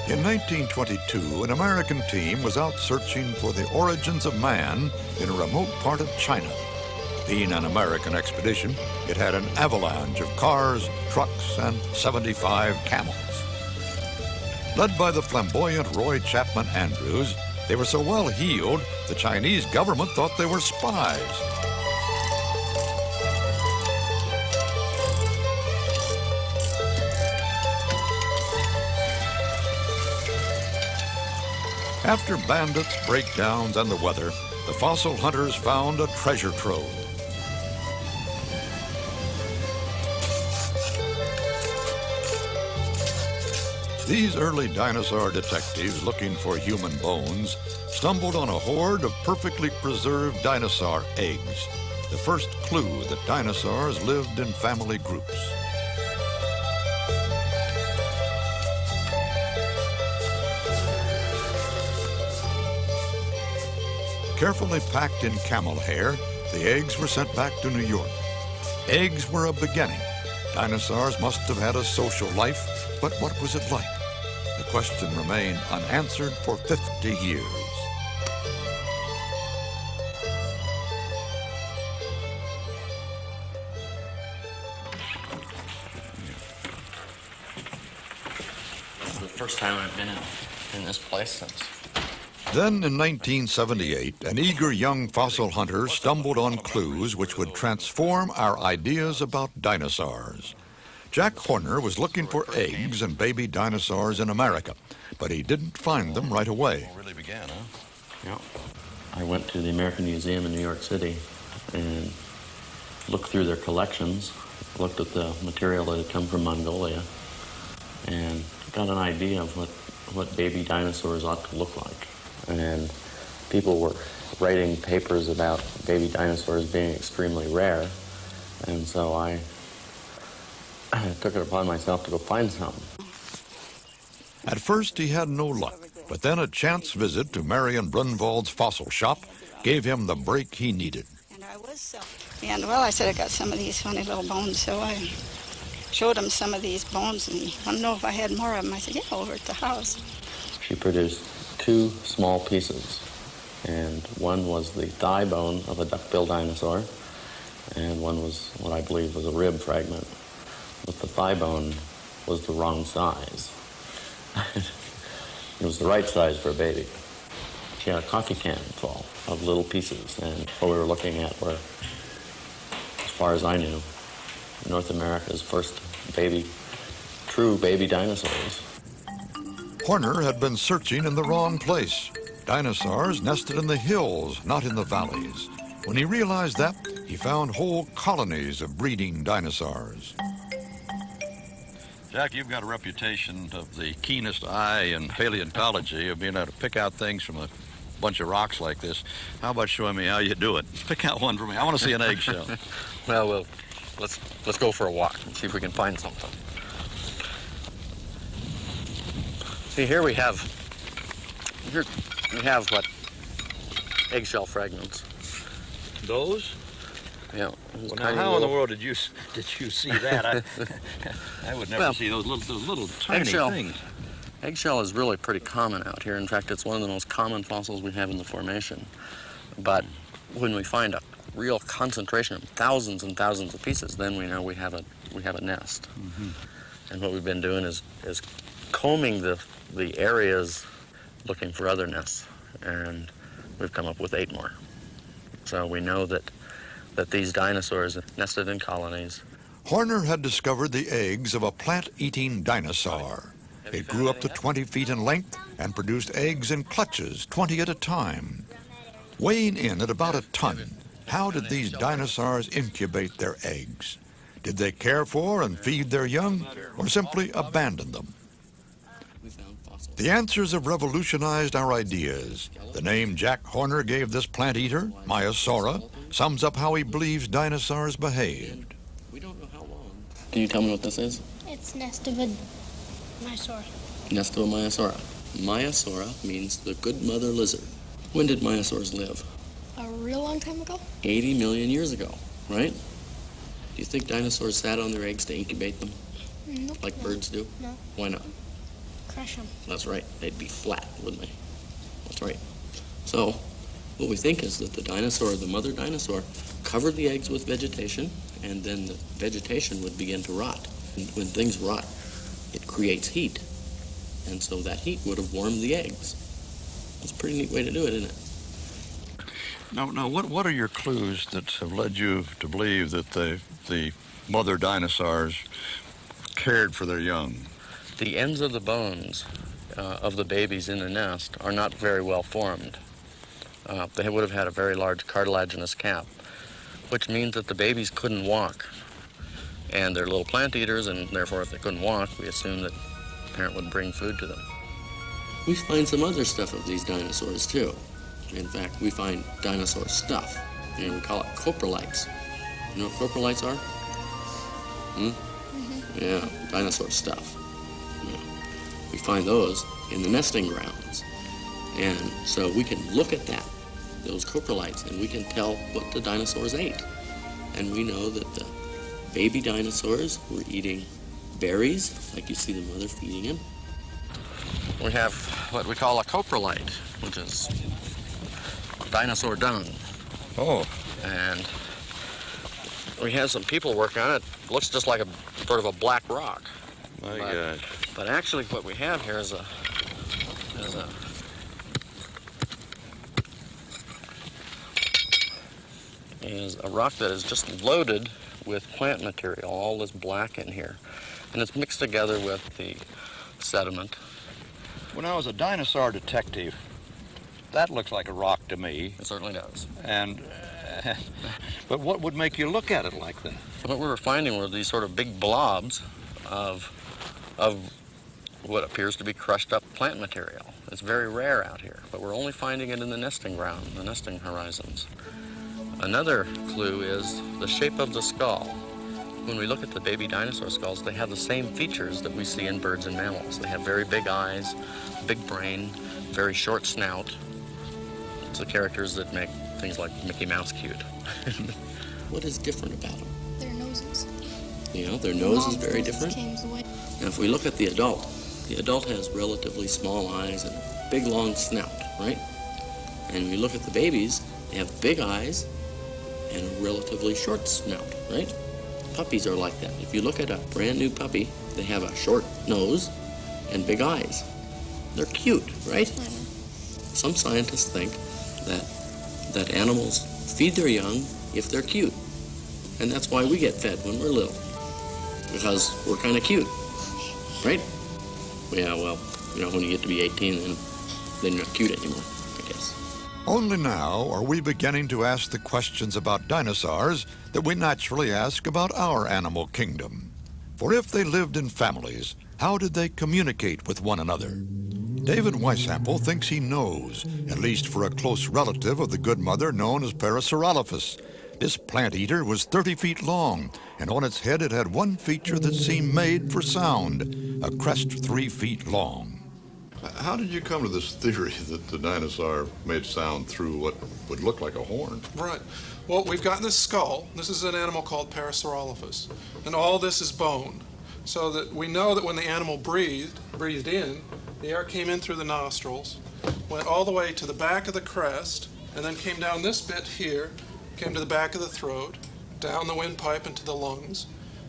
In 1922, an American team was out searching for the origins of man in a remote part of China. Being an American expedition, it had an avalanche of cars, trucks, and 75 camels. Led by the flamboyant Roy Chapman Andrews, they were so well heeled, the Chinese government thought they were spies. After bandits, breakdowns, and the weather, the fossil hunters found a treasure trove. These early dinosaur detectives looking for human bones stumbled on a horde of perfectly preserved dinosaur eggs, the first clue that dinosaurs lived in family groups. Carefully packed in camel hair, the eggs were sent back to New York. Eggs were a beginning. Dinosaurs must have had a social life, but what was it like? The question remained unanswered for 50 years. This is the first time I've been in this place since. Then in 1978, an eager young fossil hunter stumbled on clues which would transform our ideas about dinosaurs. Jack Horner was looking for eggs and baby dinosaurs in America, but he didn't find them right away. It really began, huh? Yeah. I went to the American Museum in New York City and looked through their collections, looked at the material that had come from Mongolia, and got an idea of what baby dinosaurs ought to look like. And people were writing papers about baby dinosaurs being extremely rare, and so I took it upon myself to go find some. At first, he had no luck, but then a chance visit to Marion Brunwald's fossil shop gave him the break he needed. Well, I said I got some of these funny little bones, so I showed him some of these bones, and he wanted to know if I had more of them. I said, yeah, over at the house. She produced 2 small pieces, and one was the thigh bone of a duck-billed dinosaur, and one was what I believe was a rib fragment. But the thigh bone was the wrong size. It was the right size for a baby. She had a coffee can full of little pieces, and what we were looking at were, as far as I knew, North America's first true baby dinosaurs. Horner had been searching in the wrong place. Dinosaurs nested in the hills, not in the valleys. When he realized that, he found whole colonies of breeding dinosaurs. Jack, you've got a reputation of the keenest eye in paleontology, of being able to pick out things from a bunch of rocks like this. How about showing me how you do it? Pick out one for me. I want to see an eggshell. Well, let's go for a walk and see if we can find something. See, here we have what? Eggshell fragments. Those? Yeah. Well, now, how in the world did you see that? I would never see those little tiny things. Eggshell is really pretty common out here. In fact, it's one of the most common fossils we have in the formation. But when we find a real concentration of thousands and thousands of pieces, then we know we have a nest. Mm-hmm. And what we've been doing is combing the areas looking for other nests, and we've come up with 8 more. So we know that these dinosaurs nested in colonies. Horner had discovered the eggs of a plant-eating dinosaur. It grew up to 20 feet in length and produced eggs in clutches, 20 at a time. Weighing in at about a ton, how did these dinosaurs incubate their eggs? Did they care for and feed their young, or simply abandon them? The answers have revolutionized our ideas. The name Jack Horner gave this plant eater, Maiasaura, sums up how he believes dinosaurs behaved. We don't know how long. Can you tell me what this is? It's nest of a Maiasaura. Nest of a Maiasaura. Maiasaura means the good mother lizard. When did Maiasaurs live? A real long time ago? 80 million years ago, right? Do you think dinosaurs sat on their eggs to incubate them? Nope. Like birds do? No. Why not? Crush them. That's right. They'd be flat, wouldn't they? That's right. So what we think is that the mother dinosaur, covered the eggs with vegetation, and then the vegetation would begin to rot. And when things rot, it creates heat. And so that heat would have warmed the eggs. It's a pretty neat way to do it, isn't it? Now, what are your clues that have led you to believe that the mother dinosaurs cared for their young? The ends of the bones of the babies in the nest are not very well formed. They would have had a very large cartilaginous cap, which means that the babies couldn't walk. And they're little plant eaters, and therefore if they couldn't walk, we assume that the parent would bring food to them. We find some other stuff of these dinosaurs, too. In fact, we find dinosaur stuff. We call it coprolites. You know what coprolites are? Yeah, dinosaur stuff. Yeah. We find those in the nesting grounds. And so we can look at those coprolites, and we can tell what the dinosaurs ate. And we know that the baby dinosaurs were eating berries, like you see the mother feeding him. We have what we call a coprolite, which is dinosaur dung. Oh. And we have some people working on it. It looks just like a sort of a black rock. My God. But actually what we have here is a rock that is just loaded with plant material, all this black in here. And it's mixed together with the sediment. When I was a dinosaur detective, that looks like a rock to me. It certainly does. And, but what would make you look at it like that? What we were finding were these sort of big blobs of what appears to be crushed up plant material. It's very rare out here, but we're only finding it in the nesting ground, the nesting horizons. Another clue is the shape of the skull. When we look at the baby dinosaur skulls, they have the same features that we see in birds and mammals. They have very big eyes, big brain, very short snout. It's the characters that make things like Mickey Mouse cute. What is different about them? Their noses. You know, their nose is very different. Away. Now, if we look at the adult has relatively small eyes and a big, long snout, right? And we look at the babies, they have big eyes and a relatively short snout, right? Puppies are like that. If you look at a brand new puppy, they have a short nose and big eyes. They're cute, right? Some scientists think that animals feed their young if they're cute. And that's why we get fed when we're little. Because we're kind of cute, right? Yeah, well, you know, when you get to be 18, then you're not cute anymore, I guess. Only now are we beginning to ask the questions about dinosaurs that we naturally ask about our animal kingdom. For if they lived in families, how did they communicate with one another? David Weissample thinks he knows, at least for a close relative of the good mother known as Parasaurolophus. This plant eater was 30 feet long, and on its head it had one feature that seemed made for sound, a crest 3 feet long. How did you come to this theory that the dinosaur made sound through what would look like a horn? Right. Well, we've got this skull. This is an animal called Parasaurolophus. And all this is bone. So that we know that when the animal breathed in, the air came in through the nostrils, went all the way to the back of the crest, and then came down this bit here, came to the back of the throat, down the windpipe into the lungs.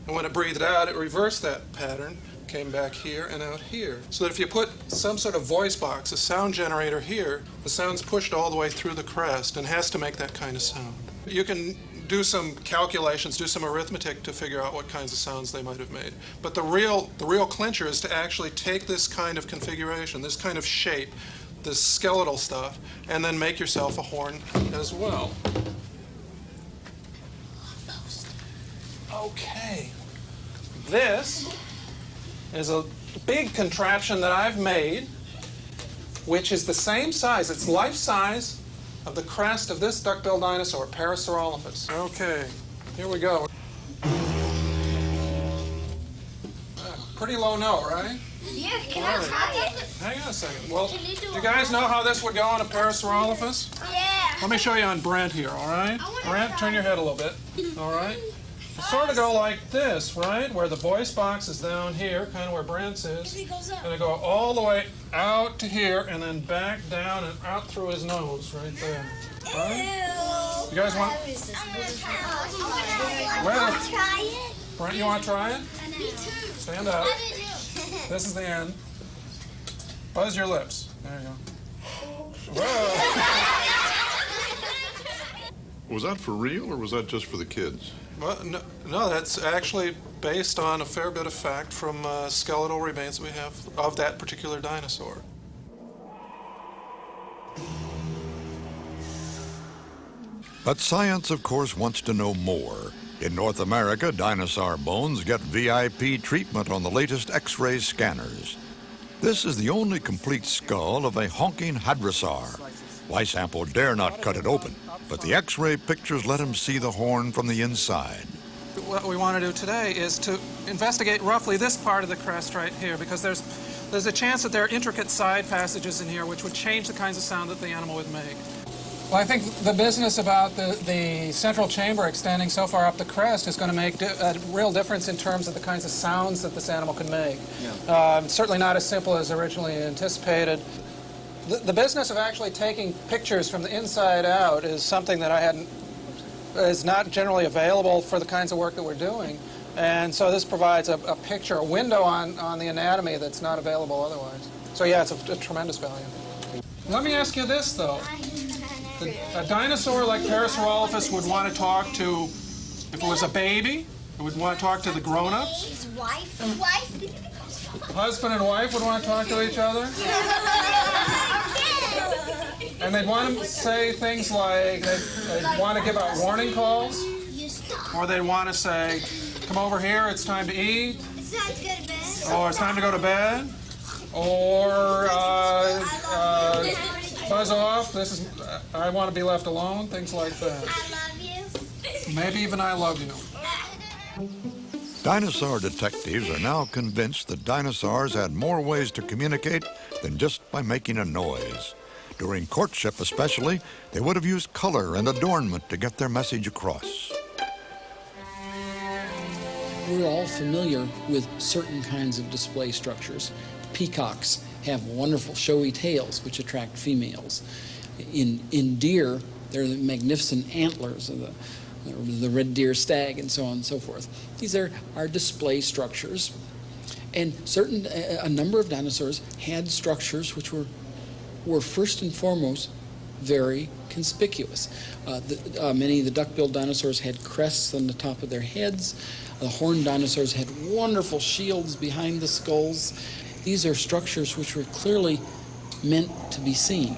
And when it breathed out, it reversed that pattern, came back here and out here. So that if you put some sort of voice box, a sound generator here, the sound's pushed all the way through the crest and has to make that kind of sound. You can do some calculations, do some arithmetic to figure out what kinds of sounds they might have made. But the real clincher is to actually take this kind of configuration, this kind of shape, this skeletal stuff, and then make yourself a horn as well. Okay. This is a big contraption that I've made, which is the same size, it's life size of the crest of this duck-billed dinosaur, Parasaurolophus. Okay, here we go. Pretty low note, right? Yeah, can I try it? Hang on a second. Well, do you guys know how this would go on a Parasaurolophus? Yeah. Let me show you on Brent here, all right? Brent, turn your head a little bit, all right? sort of go like this, right? Where the voice box is down here, kind of where Brent's is. And I go all the way out to here and then back down and out through his nose right there. Right? You guys want? Well, Brent, you want to try it? Stand up. This is the end. Buzz your lips. There you go. Whoa. Was that for real, or was that just for the kids? Well, no, that's actually based on a fair bit of fact from skeletal remains we have of that particular dinosaur. But science, of course, wants to know more. In North America, dinosaur bones get VIP treatment on the latest X-ray scanners. This is the only complete skull of a honking hadrosaur. Y-sample dare not cut it open, but the X-ray pictures let him see the horn from the inside. What we want to do today is to investigate roughly this part of the crest right here, because there's a chance that there are intricate side passages in here which would change the kinds of sound that the animal would make. Well, I think the business about the central chamber extending so far up the crest is going to make a real difference in terms of the kinds of sounds that this animal can make. Yeah. Certainly not as simple as originally anticipated. The business of actually taking pictures from the inside out is something that is not generally available for the kinds of work that we're doing. And so this provides a picture, a window on the anatomy that's not available otherwise. So yeah, it's a tremendous value. Let me ask you this, though. A dinosaur like Parasaurolophus would want to talk to, if it was a baby, it would want to talk to the grown-ups. His wife. Husband and wife would want to talk to each other. And they'd want to say things like, they'd want to give out warning calls. Or they'd want to say, come over here, it's time to eat. It's time to go to bed. Or it's time to go to bed. Or buzz off, I want to be left alone, things like that. I love you. Maybe even I love you. Dinosaur detectives are now convinced that dinosaurs had more ways to communicate than just by making a noise. During courtship especially, they would have used color and adornment to get their message across. We're all familiar with certain kinds of display structures. Peacocks have wonderful showy tails which attract females. In deer, there are the magnificent antlers of the red deer stag and so on and so forth. These are our display structures. And a number of dinosaurs had structures which were first and foremost very conspicuous. Many of the duck-billed dinosaurs had crests on the top of their heads. The horned dinosaurs had wonderful shields behind the skulls. These are structures which were clearly meant to be seen.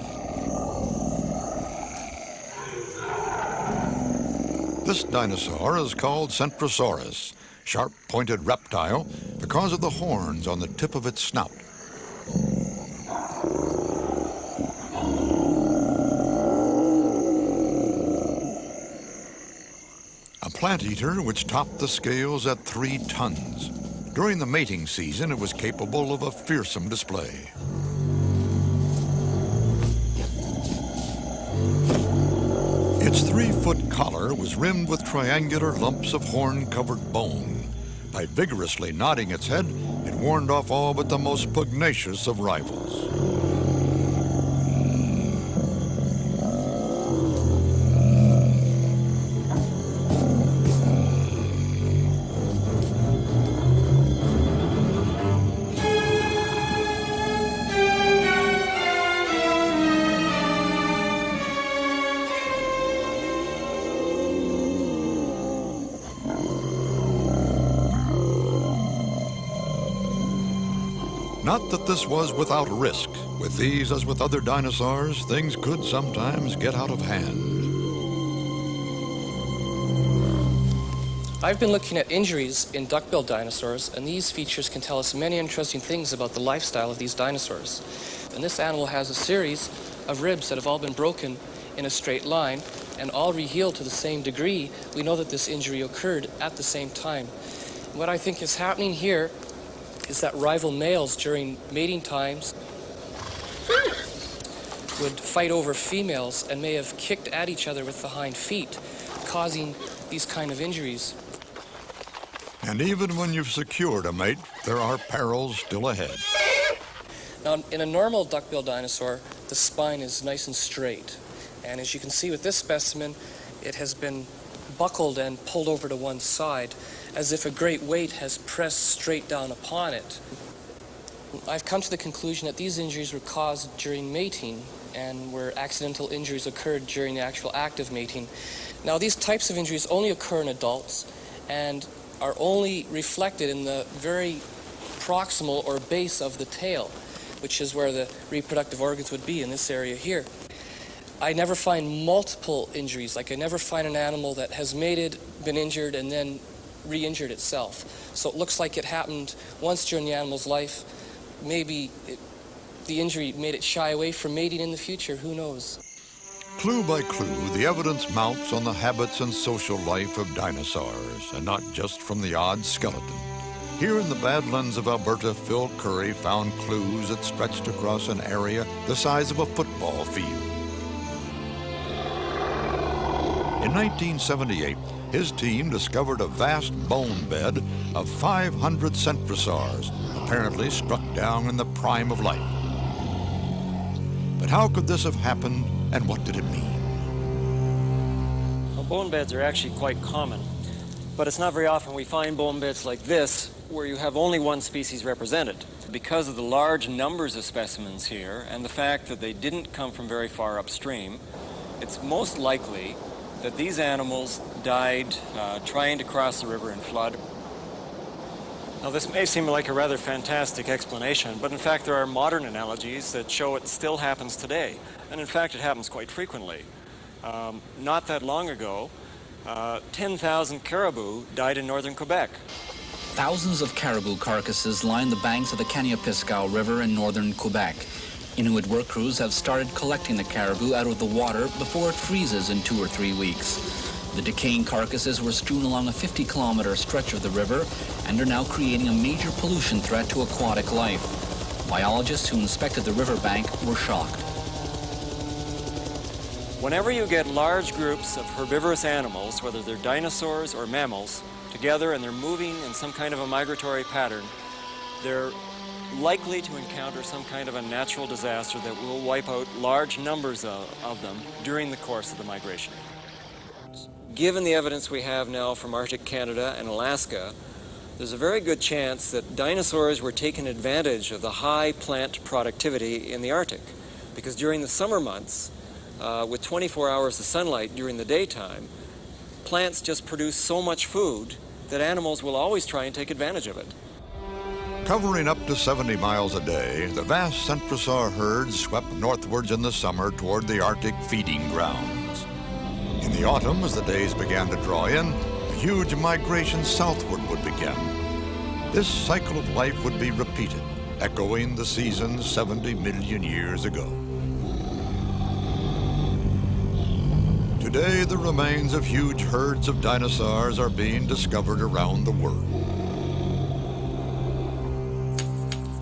This dinosaur is called Centrosaurus, sharp-pointed reptile, because of the horns on the tip of its snout. A plant eater which topped the scales at 3 tons. During the mating season, it was capable of a fearsome display. Its 3-foot collar was rimmed with triangular lumps of horn-covered bone. By vigorously nodding its head, it warned off all but the most pugnacious of rivals. Not that this was without risk. With these, as with other dinosaurs, things could sometimes get out of hand. I've been looking at injuries in duck-billed dinosaurs, and these features can tell us many interesting things about the lifestyle of these dinosaurs. And this animal has a series of ribs that have all been broken in a straight line and all rehealed to the same degree. We know that this injury occurred at the same time. What I think is happening here is that rival males during mating times would fight over females and may have kicked at each other with the hind feet, causing these kind of injuries. And even when you've secured a mate, there are perils still ahead. Now, in a normal duck-billed dinosaur, the spine is nice and straight. And as you can see with this specimen, it has been buckled and pulled over to one side, as if a great weight has pressed straight down upon it. I've come to the conclusion that these injuries were caused during mating and where accidental injuries occurred during the actual act of mating. Now, these types of injuries only occur in adults and are only reflected in the very proximal or base of the tail, which is where the reproductive organs would be in this area here. I never find multiple injuries. Like, I never find an animal that has mated, been injured, and then re-injured itself. So it looks like it happened once during the animal's life. Maybe the injury made it shy away from mating in the future. Who knows? Clue by clue, the evidence mounts on the habits and social life of dinosaurs, and not just from the odd skeleton. Here in the Badlands of Alberta, Phil Curry found clues that stretched across an area the size of a football field. In 1978, his team discovered a vast bone bed of 500 centrosaurs, apparently struck down in the prime of life. But how could this have happened, and what did it mean? Well, bone beds are actually quite common, but it's not very often we find bone beds like this where you have only one species represented. Because of the large numbers of specimens here and the fact that they didn't come from very far upstream, it's most likely that these animals died trying to cross the river in flood. Now, this may seem like a rather fantastic explanation, but in fact there are modern analogies that show it still happens today. And in fact it happens quite frequently. Not that long ago, 10,000 caribou died in northern Quebec. Thousands of caribou carcasses line the banks of the Kaniapiskau River in northern Quebec. Inuit work crews have started collecting the caribou out of the water before it freezes in 2 or 3 weeks. The decaying carcasses were strewn along a 50-kilometer stretch of the river and are now creating a major pollution threat to aquatic life. Biologists who inspected the riverbank were shocked. Whenever you get large groups of herbivorous animals, whether they're dinosaurs or mammals, together and they're moving in some kind of a migratory pattern, they're likely to encounter some kind of a natural disaster that will wipe out large numbers of them during the course of the migration. Given the evidence we have now from Arctic Canada and Alaska, there's a very good chance that dinosaurs were taking advantage of the high plant productivity in the Arctic, because during the summer months, with 24 hours of sunlight during the daytime, plants just produce so much food that animals will always try and take advantage of it. Covering up to 70 miles a day, the vast centrosaur herds swept northwards in the summer toward the Arctic feeding grounds. In the autumn, as the days began to draw in, a huge migration southward would begin. This cycle of life would be repeated, echoing the seasons 70 million years ago. Today, the remains of huge herds of dinosaurs are being discovered around the world.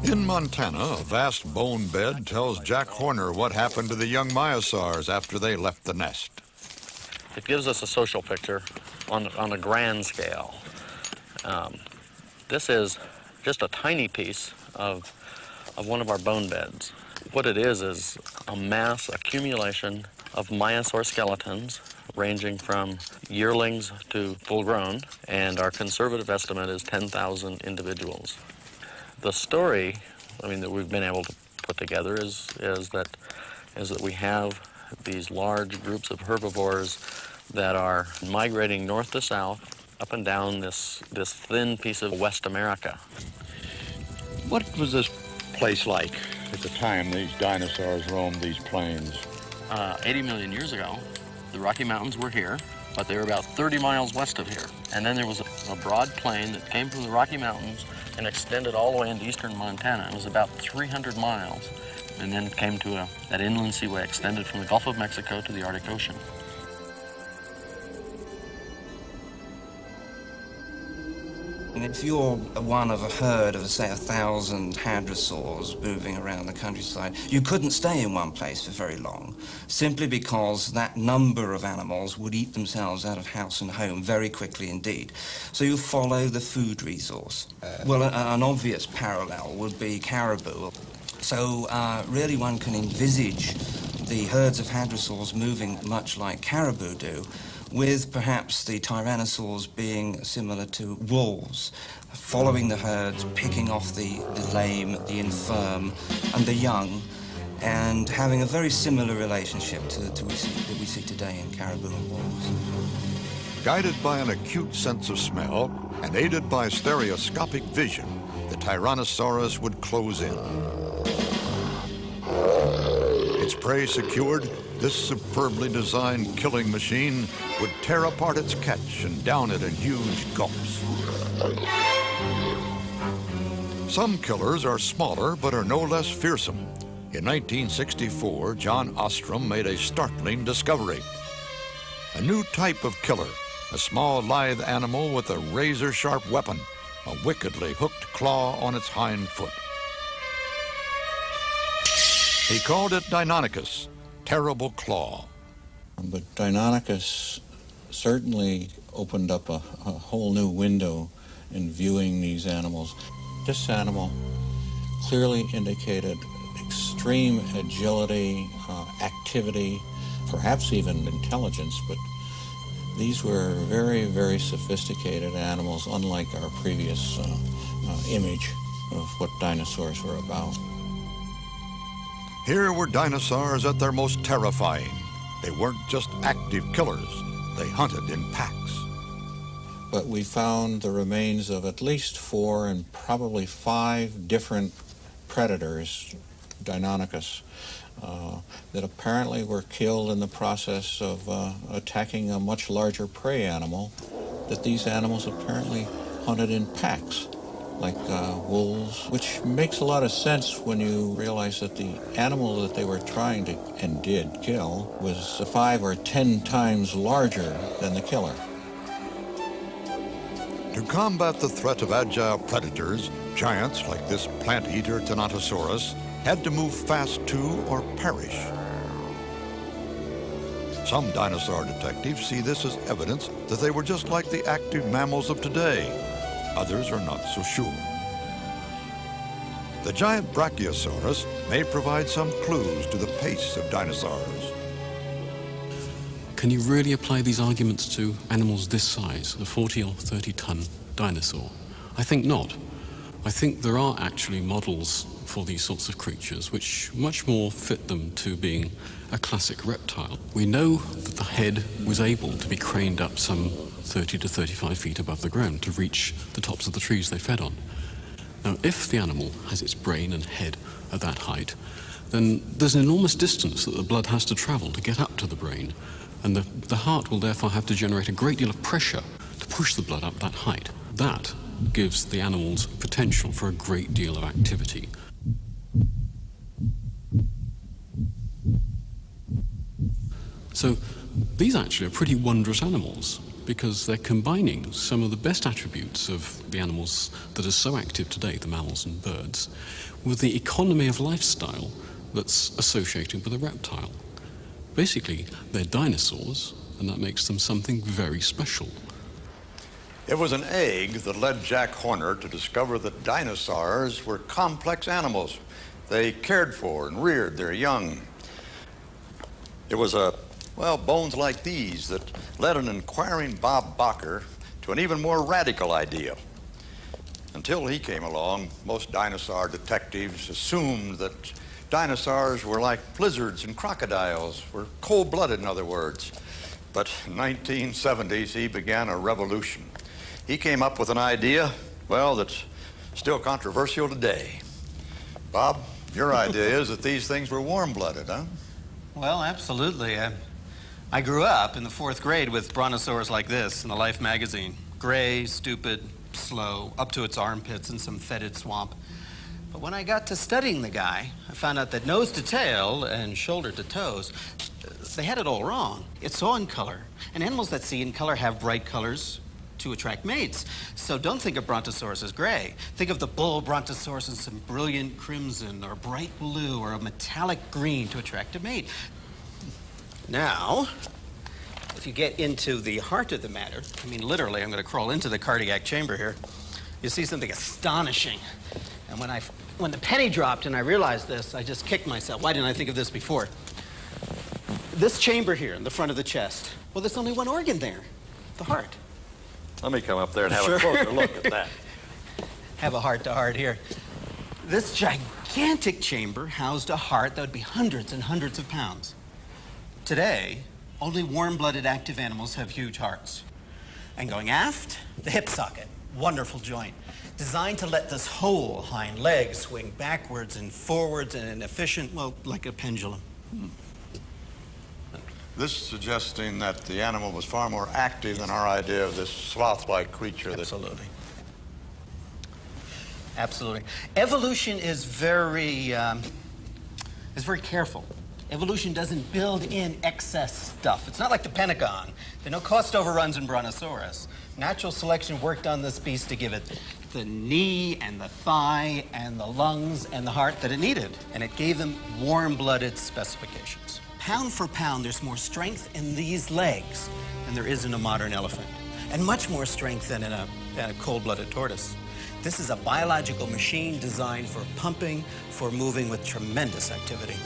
In Montana, a vast bone bed tells Jack Horner what happened to the young myosaurs after they left the nest. It gives us a social picture on a grand scale. This is just a tiny piece of one of our bone beds. What it is a mass accumulation of myosaur skeletons ranging from yearlings to full-grown, and our conservative estimate is 10,000 individuals. The story, that we've been able to put together is that we have these large groups of herbivores that are migrating north to south up and down this thin piece of West America. What was this place like at the time these dinosaurs roamed these plains? 80 million years ago, the Rocky Mountains were here, but they were about 30 miles west of here. And then there was a broad plain that came from the Rocky Mountains and extended all the way into eastern Montana. It was about 300 miles, and then came to that inland seaway extended from the Gulf of Mexico to the Arctic Ocean. And if you're one of a herd of, say, 1,000 hadrosaurs moving around the countryside, you couldn't stay in one place for very long, simply because that number of animals would eat themselves out of house and home very quickly indeed. So you follow the food resource. Well, an obvious parallel would be caribou. So really one can envisage the herds of hadrosaurs moving much like caribou do, with perhaps the tyrannosaurs being similar to wolves, following the herds, picking off the lame, the infirm, and the young, and having a very similar relationship that we see today in caribou and wolves. Guided by an acute sense of smell and aided by stereoscopic vision, the Tyrannosaurus would close in. Its prey secured, this superbly designed killing machine would tear apart its catch and down it in huge gulps. Some killers are smaller but are no less fearsome. In 1964, John Ostrom made a startling discovery. A new type of killer, a small lithe animal with a razor-sharp weapon, a wickedly hooked claw on its hind foot. He called it Deinonychus, terrible claw. But Deinonychus certainly opened up a whole new window in viewing these animals. This animal clearly indicated extreme agility, activity, perhaps even intelligence, but these were very, very sophisticated animals, unlike our previous image of what dinosaurs were about. Here were dinosaurs at their most terrifying. They weren't just active killers. They hunted in packs. But we found the remains of at least 4 and probably 5 different predators, Deinonychus, that apparently were killed in the process of attacking a much larger prey animal, that these animals apparently hunted in packs, like wolves, which makes a lot of sense when you realize that the animal that they were trying to, and did kill, was 5 or 10 times larger than the killer. To combat the threat of agile predators, giants like this plant-eater Tyrannosaurus had to move fast too or perish. Some dinosaur detectives see this as evidence that they were just like the active mammals of today. Others are not so sure. The giant Brachiosaurus may provide some clues to the pace of dinosaurs. Can you really apply these arguments to animals this size, a 40 or 30-ton dinosaur? I think not. I think there are actually models for these sorts of creatures which much more fit them to being a classic reptile. We know that the head was able to be craned up some 30 to 35 feet above the ground to reach the tops of the trees they fed on. Now, if the animal has its brain and head at that height, then there's an enormous distance that the blood has to travel to get up to the brain, and the heart will therefore have to generate a great deal of pressure to push the blood up that height. That gives the animals potential for a great deal of activity. So these actually are pretty wondrous animals because they're combining some of the best attributes of the animals that are so active today, the mammals and birds, with the economy of lifestyle that's associated with a reptile. Basically, they're dinosaurs, and that makes them something very special. It was an egg that led Jack Horner to discover that dinosaurs were complex animals. They cared for and reared their young. It was bones like these that led an inquiring Bob Bacher to an even more radical idea. Until he came along, most dinosaur detectives assumed that dinosaurs were like lizards and crocodiles, were cold-blooded, in other words. But in the 1970s, he began a revolution. He came up with an idea, that's still controversial today. Bob, your idea is that these things were warm-blooded, huh? Well, absolutely. I grew up in the 4th grade with brontosaurs like this in the Life magazine. Gray, stupid, slow, up to its armpits in some fetid swamp. But when I got to studying the guy, I found out that nose to tail and shoulder to toes, they had it all wrong. It saw in color. And animals that see in color have bright colors, to attract mates. So don't think of Brontosaurus as gray. Think of the bull Brontosaurus in some brilliant crimson or bright blue or a metallic green to attract a mate. Now, if you get into the heart of the matter, I mean, literally, I'm going to crawl into the cardiac chamber here, you see something astonishing. And when the penny dropped and I realized this, I just kicked myself. Why didn't I think of this before? This chamber here in the front of the chest, well, there's only one organ there, the heart. Let me come up there and have Sure. a closer look at that. Have a heart-to-heart here. This gigantic chamber housed a heart that would be hundreds and hundreds of pounds. Today, only warm-blooded active animals have huge hearts. And going aft, the hip socket, wonderful joint, designed to let this whole hind leg swing backwards and forwards in an efficient, well, like a pendulum. This suggesting that the animal was far more active than our idea of this sloth-like creature. Absolutely. Absolutely. Evolution is very careful. Evolution doesn't build in excess stuff. It's not like the Pentagon. There are no cost overruns in Brontosaurus. Natural selection worked on this beast to give it the knee and the thigh and the lungs and the heart that it needed. And it gave them warm-blooded specifications. Pound for pound, there's more strength in these legs than there is in a modern elephant. And much more strength than in a cold-blooded tortoise. This is a biological machine designed for pumping, for moving with tremendous activity.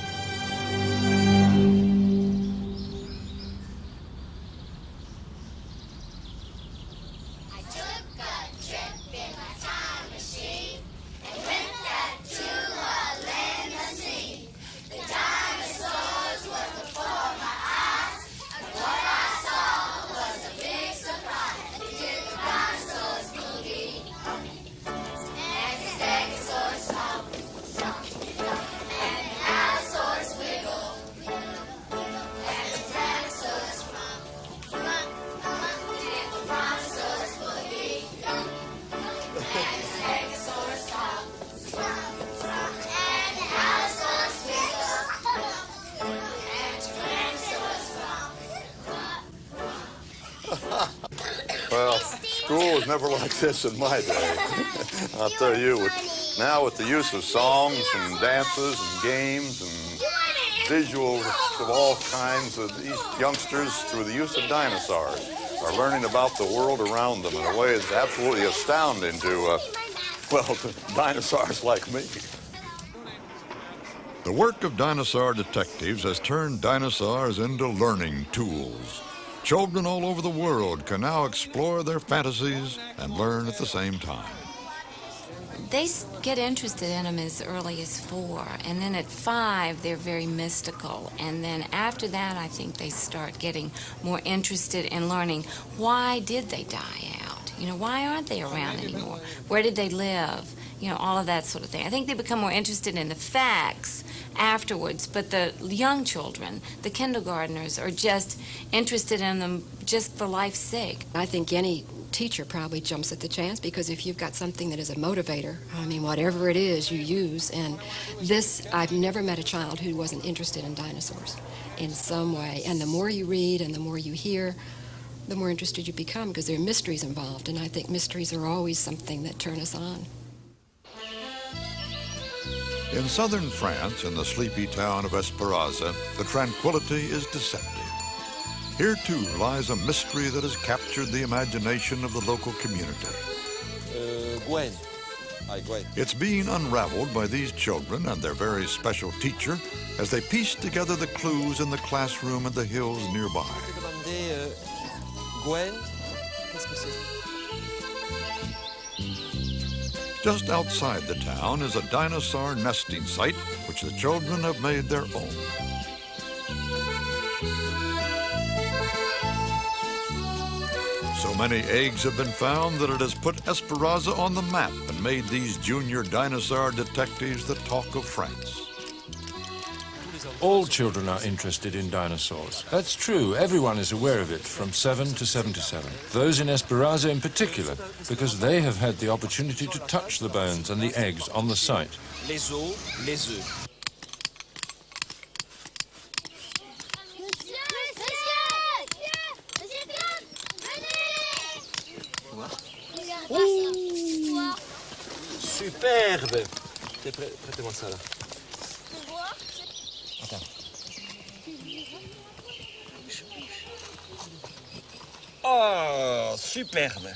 Well, school was never like this in my day. I'll tell you, now with the use of songs and dances and games and visuals of all kinds, these youngsters, through the use of dinosaurs, are learning about the world around them in a way that's absolutely astounding to, to dinosaurs like me. The work of dinosaur detectives has turned dinosaurs into learning tools. Children all over the world can now explore their fantasies and learn at the same time. They get interested in them as early as 4, and then at 5 they're very mystical, and then after that I think they start getting more interested in learning why did they die out? You know, why aren't they around anymore? Where did they live? You know, all of that sort of thing. I think they become more interested in the facts afterwards, but the young children, the kindergartners, are just interested in them just for life's sake. I think any teacher probably jumps at the chance, because if you've got something that is a motivator, I mean, whatever it is you use, and this, I've never met a child who wasn't interested in dinosaurs in some way. And the more you read and the more you hear, the more interested you become, because there are mysteries involved, and I think mysteries are always something that turn us on. In southern France, in the sleepy town of Esperanza, the tranquility is deceptive. Here, too, lies a mystery that has captured the imagination of the local community. Gwen. Hi, Gwen. It's being unraveled by these children and their very special teacher as they piece together the clues in the classroom in the hills nearby. Gwen, qu'est-ce que c'est? Just outside the town is a dinosaur nesting site which the children have made their own. So many eggs have been found that it has put Esperanza on the map and made these junior dinosaur detectives the talk of France. All children are interested in dinosaurs. That's true. Everyone is aware of it, from 7 to 77. Those in Esperanza in particular, because they have had the opportunity to touch the bones and the eggs on the site. Les os, les œufs. superbe. Prêtez-moi ça là. Attends. Oh, superbe.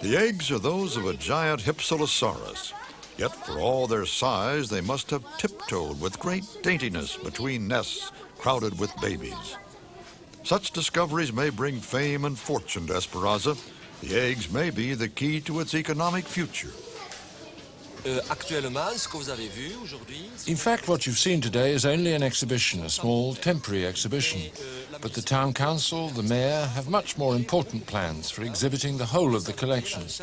The eggs are those of a giant Hypsilosaurus. Yet for all their size, they must have tiptoed with great daintiness between nests crowded with babies. Such discoveries may bring fame and fortune to Esperanza. The eggs may be the key to its economic future. Actuellement, ce que vous avez vu aujourd'hui... In fact, what you've seen today is only an exhibition, a small temporary exhibition. But the town council, the mayor, have much more important plans for exhibiting the whole of the collections.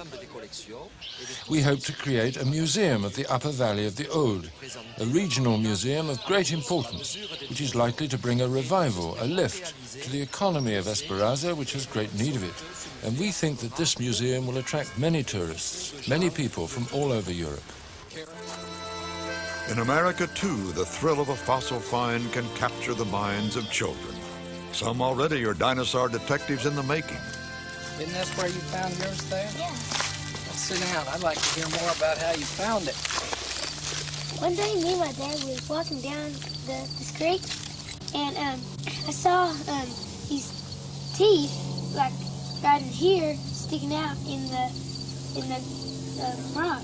We hope to create a museum of the upper valley of the Aude, a regional museum of great importance, which is likely to bring a revival, a lift, to the economy of Esperanza, which has great need of it. And we think that this museum will attract many tourists, many people from all over Europe. In America, too, the thrill of a fossil find can capture the minds of children. Some already are dinosaur detectives in the making. Isn't that where you found yours there? Yeah. Let's sit down. I'd like to hear more about how you found it. One day, me and my dad were walking down this creek, and I saw these teeth, like right in here, sticking out in the rock.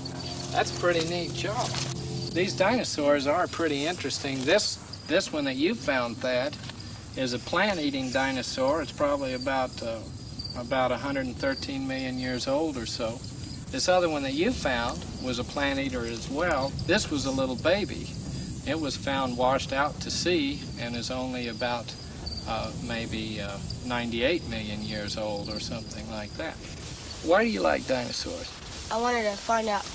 That's a pretty neat job. These dinosaurs are pretty interesting. This one that you found, Thad, is a plant-eating dinosaur. It's probably about 113 million years old or so. This other one that you found was a plant eater as well. This was a little baby. It was found washed out to sea and is only about maybe 98 million years old or something like that. Why do you like dinosaurs? I wanted to find out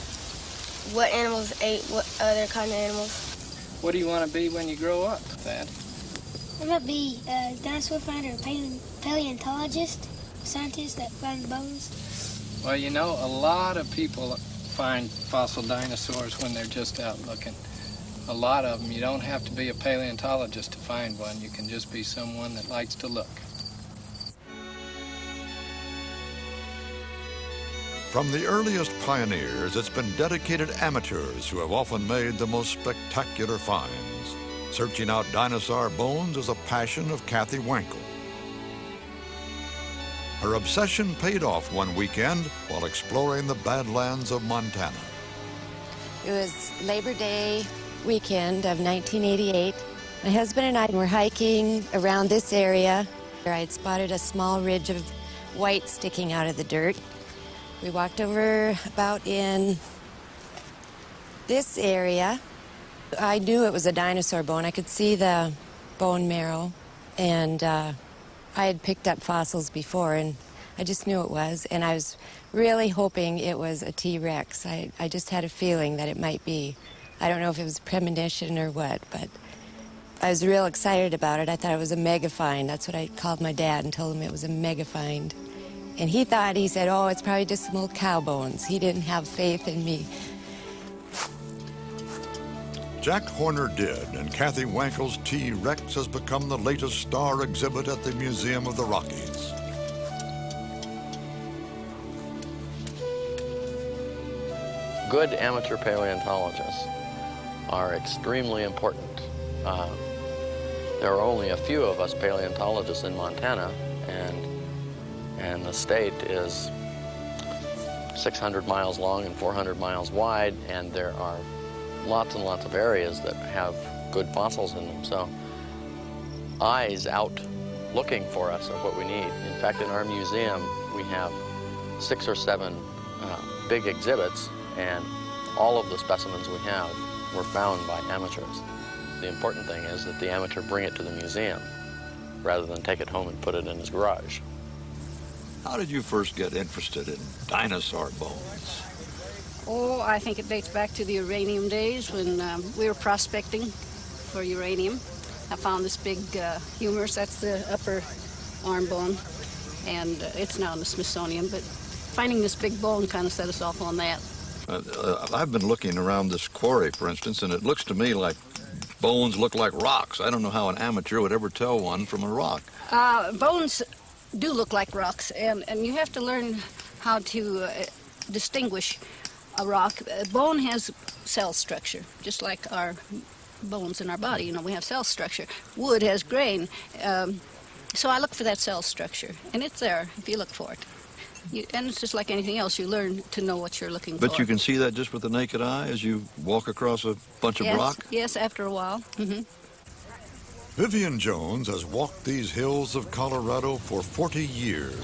what animals ate what other kind of animals. What do you want to be when you grow up, Thad? I'm going to be a dinosaur finder, paleontologist, scientist that finds bones. Well, you know, a lot of people find fossil dinosaurs when they're just out looking. A lot of them. You don't have to be a paleontologist to find one. You can just be someone that likes to look. From the earliest pioneers, it's been dedicated amateurs who have often made the most spectacular finds. Searching out dinosaur bones is a passion of Kathy Wankel. Her obsession paid off one weekend while exploring the Badlands of Montana. It was Labor Day weekend of 1988. My husband and I were hiking around this area. I had spotted a small ridge of white sticking out of the dirt. We walked over about in this area. I knew it was a dinosaur bone. I could see the bone marrow, and I had picked up fossils before, and I just knew it was, and I was really hoping it was a T-Rex. I just had a feeling that it might be. I don't know if it was premonition or what, but I was real excited about it. I thought it was a mega find. That's what I called my dad and told him it was a mega find. And he said, oh, it's probably just some old cow bones. He didn't have faith in me. Jack Horner did, and Kathy Wankel's T-Rex has become the latest star exhibit at the Museum of the Rockies. Good amateur paleontologists are extremely important. There are only a few of us paleontologists in Montana, and the state is 600 miles long and 400 miles wide, and there are lots and lots of areas that have good fossils in them. So eyes out looking for us are what we need. In fact, in our museum, we have 6 or 7 big exhibits, and all of the specimens we have were found by amateurs. The important thing is that the amateur bring it to the museum rather than take it home and put it in his garage. How did you first get interested in dinosaur bones? Oh, I think it dates back to the uranium days when we were prospecting for uranium. I found this big humerus, that's the upper arm bone, and it's now in the Smithsonian, but finding this big bone kind of set us off on that. I've been looking around this quarry, for instance, and it looks to me like bones look like rocks. I don't know how an amateur would ever tell one from a rock. Bones do look like rocks, and you have to learn how to distinguish a rock. Bone has cell structure, just like our bones in our body. You know, we have cell structure. Wood has grain. So I look for that cell structure, and it's there if you look for it. And it's just like anything else, you learn to know what you're looking for. But you can see that just with the naked eye as you walk across a bunch of rock? Yes, after a while. Mm-hmm. Vivian Jones has walked these hills of Colorado for 40 years.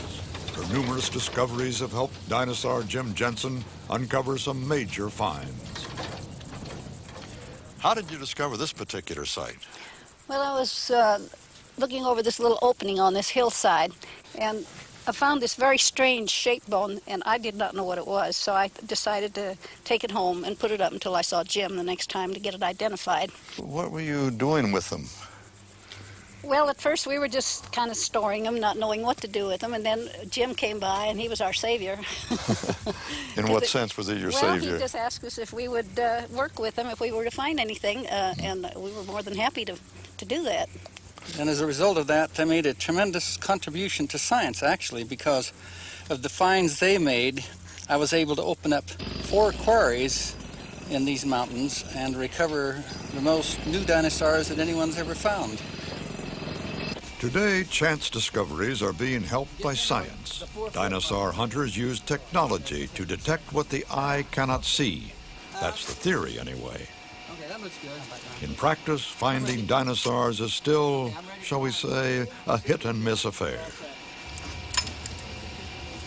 Her numerous discoveries have helped dinosaur Jim Jensen uncover some major finds. How did you discover this particular site? Well, I was looking over this little opening on this hillside, and I found this very strange shaped bone, and I did not know what it was, so I decided to take it home and put it up until I saw Jim the next time to get it identified. What were you doing with them? Well, at first we were just kind of storing them, not knowing what to do with them, and then Jim came by, and he was our savior. In what sense was he your savior? Well, he just asked us if we would work with them if we were to find anything, and we were more than happy to do that. And as a result of that, they made a tremendous contribution to science, actually, because of the finds they made. I was able to open up 4 quarries in these mountains and recover the most new dinosaurs that anyone's ever found. Today, chance discoveries are being helped by science. Dinosaur hunters use technology to detect what the eye cannot see. That's the theory, anyway. In practice, finding dinosaurs is still, shall we say, a hit-and-miss affair.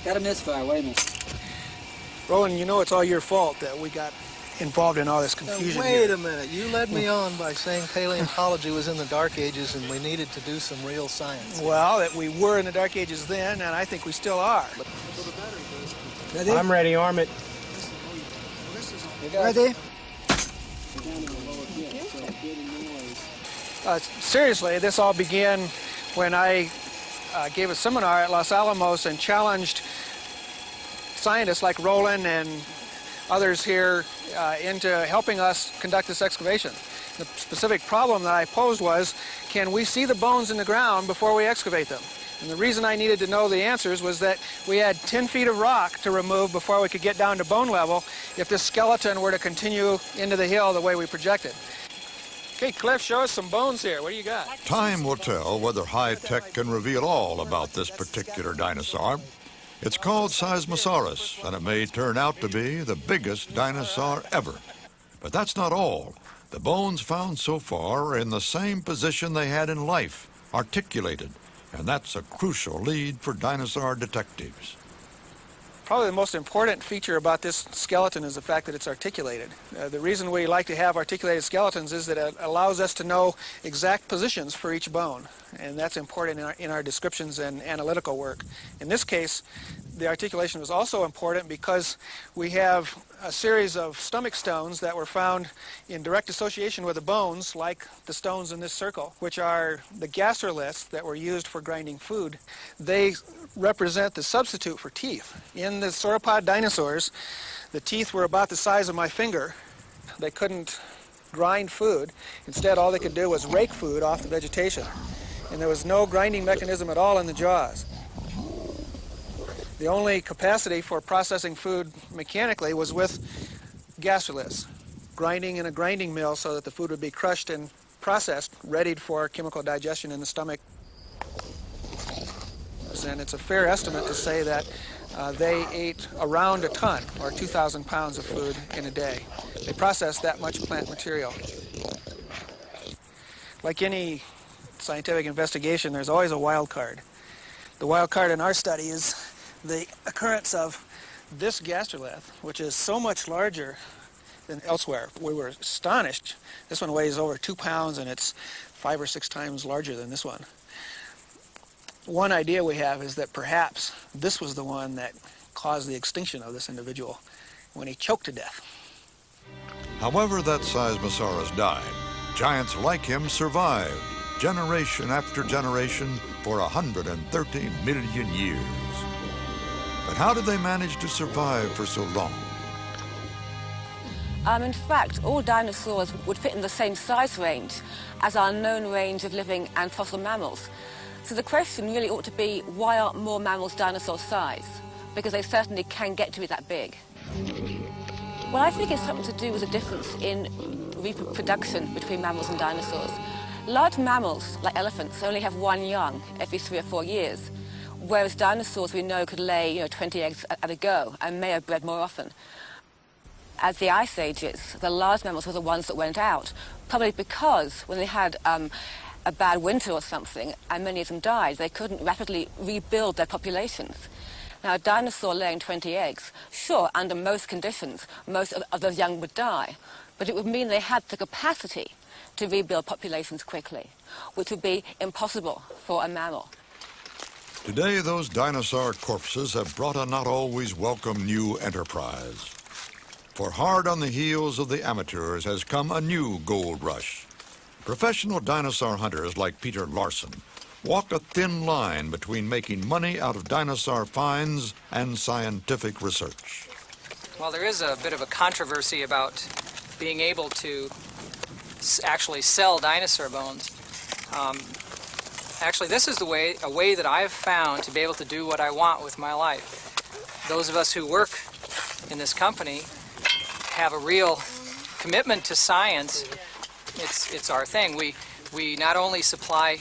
Got a misfire, wait a minute. Roland, you know it's all your fault that we got involved in all this confusion Wait here. a minute. You led me on by saying paleontology was in the Dark Ages and we needed to do some real science. Well, that we were in the Dark Ages then, and I think we still are. Ready? I'm ready, arm it. Ready? Seriously, this all began when I gave a seminar at Los Alamos and challenged scientists like Roland and others here into helping us conduct this excavation. The specific problem that I posed was, can we see the bones in the ground before we excavate them? And the reason I needed to know the answers was that we had 10 feet of rock to remove before we could get down to bone level if this skeleton were to continue into the hill the way we projected. Okay, Cliff, show us some bones here. What do you got? Time will tell whether high-tech can reveal all about this particular dinosaur. It's called Seismosaurus, and it may turn out to be the biggest dinosaur ever. But that's not all. The bones found so far are in the same position they had in life, articulated, and that's a crucial lead for dinosaur detectives. Probably the most important feature about this skeleton is the fact that it's articulated. The reason we like to have articulated skeletons is that it allows us to know exact positions for each bone, and that's important in our descriptions and analytical work. In this case, the articulation was also important because we have a series of stomach stones that were found in direct association with the bones, like the stones in this circle, which are the gastroliths that were used for grinding food. They represent the substitute for teeth. In the sauropod dinosaurs, the teeth were about the size of my finger. They couldn't grind food. Instead, all they could do was rake food off the vegetation. And there was no grinding mechanism at all in the jaws. The only capacity for processing food mechanically was with gastroliths, grinding in a grinding mill so that the food would be crushed and processed, readied for chemical digestion in the stomach. And it's a fair estimate to say that they ate around a ton, or 2,000 pounds of food in a day. They processed that much plant material. Like any scientific investigation, there's always a wild card. The wild card in our study is the occurrence of this gastrolith, which is so much larger than elsewhere. We were astonished. This one weighs over 2 pounds, and it's 5 or 6 times larger than this one. One idea we have is that perhaps this was the one that caused the extinction of this individual when he choked to death. However that Seismosaurus died, giants like him survived, generation after generation, for 130 million years. But how did they manage to survive for so long? In fact, all dinosaurs would fit in the same size range as our known range of living and fossil mammals. So the question really ought to be, why aren't more mammals dinosaur size? Because they certainly can get to be that big. Well, I think it's something to do with the difference in reproduction between mammals and dinosaurs. Large mammals, like elephants, only have one young every 3 or 4 years, whereas dinosaurs, we know, could lay 20 eggs at a go and may have bred more often. As the Ice Ages, the large mammals were the ones that went out, probably because when they had a bad winter or something, and many of them died, they couldn't rapidly rebuild their populations. Now, a dinosaur laying 20 eggs, sure, under most conditions, most of those young would die, but it would mean they had the capacity to rebuild populations quickly, which would be impossible for a mammal. Today, those dinosaur corpses have brought a not always welcome new enterprise. For hard on the heels of the amateurs has come a new gold rush. Professional dinosaur hunters like Peter Larson walk a thin line between making money out of dinosaur finds and scientific research. Well, there is a bit of a controversy about being able to actually sell dinosaur bones. Actually, this is a way that I've found to be able to do what I want with my life. Those of us who work in this company have a real commitment to science. It's our thing. We not only supply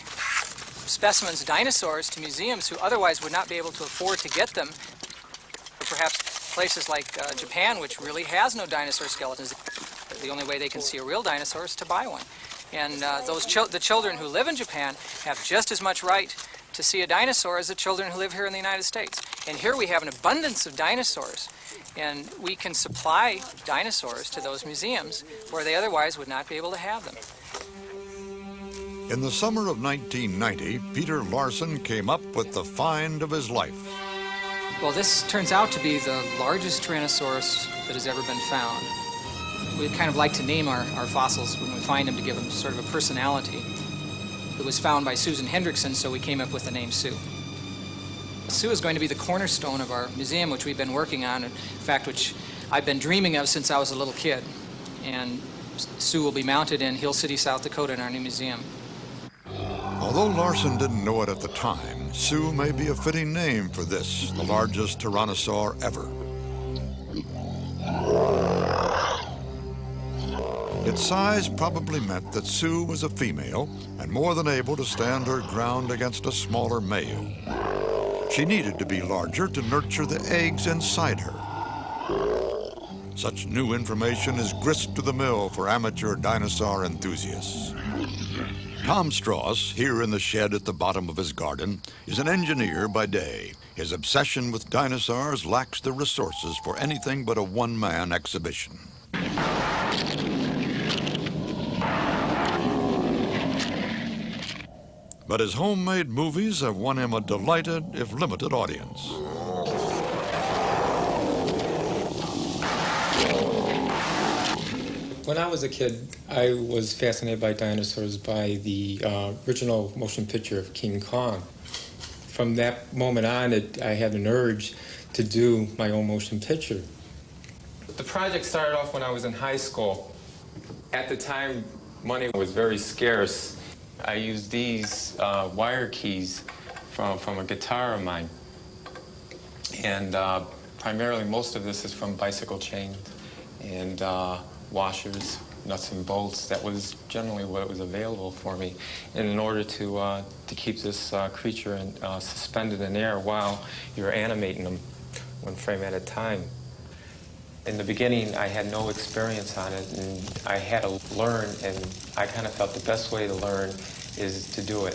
specimens of dinosaurs to museums who otherwise would not be able to afford to get them, or perhaps places like Japan, which really has no dinosaur skeletons. The only way they can see a real dinosaur is to buy one. And the children who live in Japan have just as much right to see a dinosaur as the children who live here in the United States. And here we have an abundance of dinosaurs, and we can supply dinosaurs to those museums where they otherwise would not be able to have them. In the summer of 1990, Peter Larson came up with the find of his life. Well, this turns out to be the largest Tyrannosaurus that has ever been found. We kind of like to name our fossils when we find them to give them sort of a personality. It was found by Susan Hendrickson, so we came up with the name Sue. Sue is going to be the cornerstone of our museum, which we've been working on, in fact, which I've been dreaming of since I was a little kid. And Sue will be mounted in Hill City, South Dakota in our new museum. Although Larson didn't know it at the time, Sue may be a fitting name for this, the largest tyrannosaur ever. Its size probably meant that Sue was a female and more than able to stand her ground against a smaller male. She needed to be larger to nurture the eggs inside her. Such new information is grist to the mill for amateur dinosaur enthusiasts. Tom Strauss, here in the shed at the bottom of his garden, is an engineer by day. His obsession with dinosaurs lacks the resources for anything but a one-man exhibition. But his homemade movies have won him a delighted, if limited, audience. When I was a kid, I was fascinated by dinosaurs by the original motion picture of King Kong. From that moment on, I had an urge to do my own motion picture. The project started off when I was in high school. At the time, money was very scarce. I used these wire keys from a guitar of mine. And primarily, most of this is from bicycle chains and washers, nuts and bolts. That was generally what was available for me. And in order to keep this creature suspended in air while you're animating them one frame at a time. In the beginning, I had no experience on it, and I had to learn, and I kind of felt the best way to learn is to do it.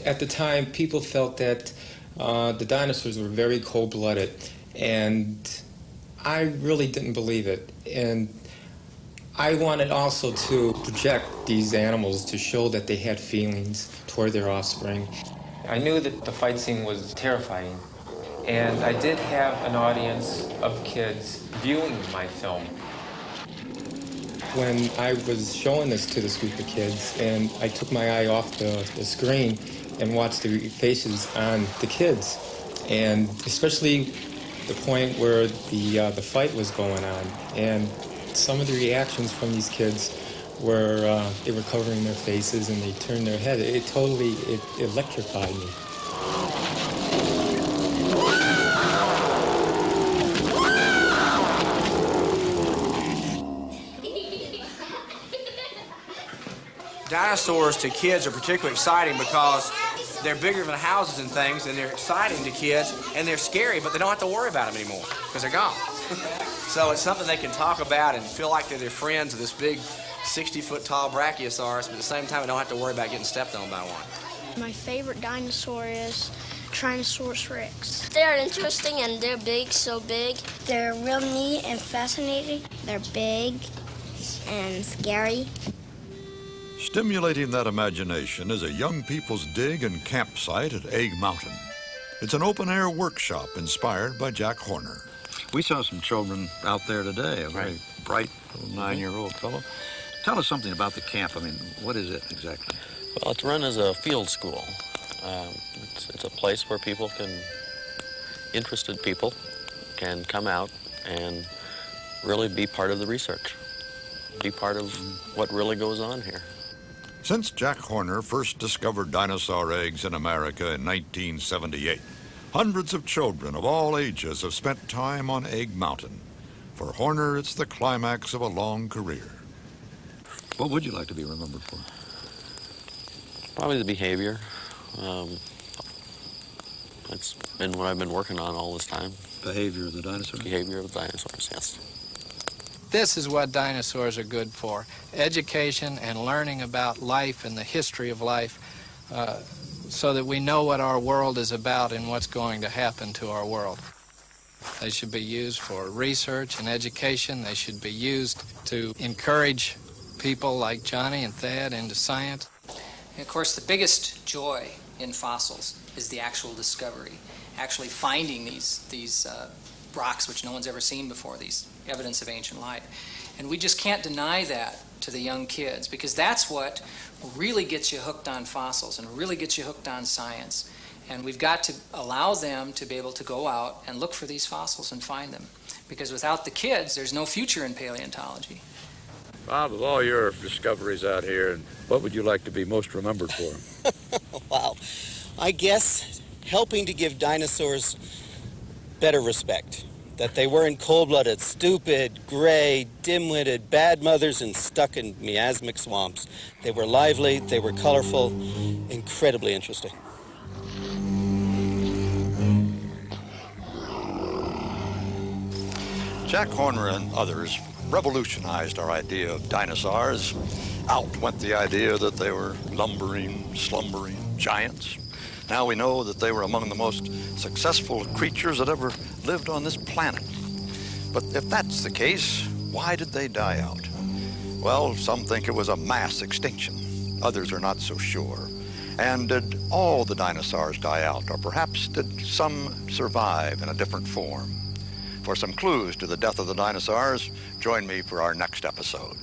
At the time, people felt that the dinosaurs were very cold-blooded, and I really didn't believe it. And I wanted also to project these animals to show that they had feelings toward their offspring. I knew that the fight scene was terrifying. And I did have an audience of kids viewing my film. When I was showing this to this group of kids, and I took my eye off the screen and watched the faces on the kids, and especially the point where the fight was going on, and some of the reactions from these kids were they were covering their faces and they turned their head. It electrified me. Dinosaurs to kids are particularly exciting because they're bigger than houses and things, and they're exciting to kids, and they're scary, but they don't have to worry about them anymore because they're gone. So it's something they can talk about and feel like they're their friends of this big 60-foot tall brachiosaurus, but at the same time, they don't have to worry about getting stepped on by one. My favorite dinosaur is Tyrannosaurus Rex. They're interesting and they're big, so big. They're real neat and fascinating. They're big and scary. Stimulating that imagination is a young people's dig and campsite at Egg Mountain. It's an open-air workshop inspired by Jack Horner. We saw some children out there today, a very bright little 9-year-old fellow. Tell us something about the camp. I mean, what is it exactly? Well, it's run as a field school. It's a place where interested people can come out and really be part of the research, be part of what really goes on here. Since Jack Horner first discovered dinosaur eggs in America in 1978, hundreds of children of all ages have spent time on Egg Mountain. For Horner, it's the climax of a long career. What would you like to be remembered for? Probably the behavior. It's been what I've been working on all this time. Behavior of the dinosaurs? Behavior of the dinosaurs, yes. This is what dinosaurs are good for: education and learning about life and the history of life, so that we know what our world is about and what's going to happen to our world. They should be used for research and education. They should be used to encourage people like Johnny and Thad into science. And of course, the biggest joy in fossils is the actual discovery, actually finding these rocks which no one's ever seen before, these evidence of ancient life. And we just can't deny that to the young kids, because that's what really gets you hooked on fossils and really gets you hooked on science. And we've got to allow them to be able to go out and look for these fossils and find them, because without the kids, there's no future in paleontology. Bob, of all your discoveries out here, what would you like to be most remembered for? Wow. I guess helping to give dinosaurs better respect. That they weren't cold-blooded, stupid, gray, dim-witted, bad mothers and stuck in miasmic swamps. They were lively, they were colorful, incredibly interesting. Jack Horner and others revolutionized our idea of dinosaurs. Out went the idea that they were lumbering, slumbering giants. Now we know that they were among the most successful creatures that ever lived on this planet. But if that's the case, why did they die out? Well, some think it was a mass extinction. Others are not so sure. And did all the dinosaurs die out, or perhaps did some survive in a different form? For some clues to the death of the dinosaurs, join me for our next episode.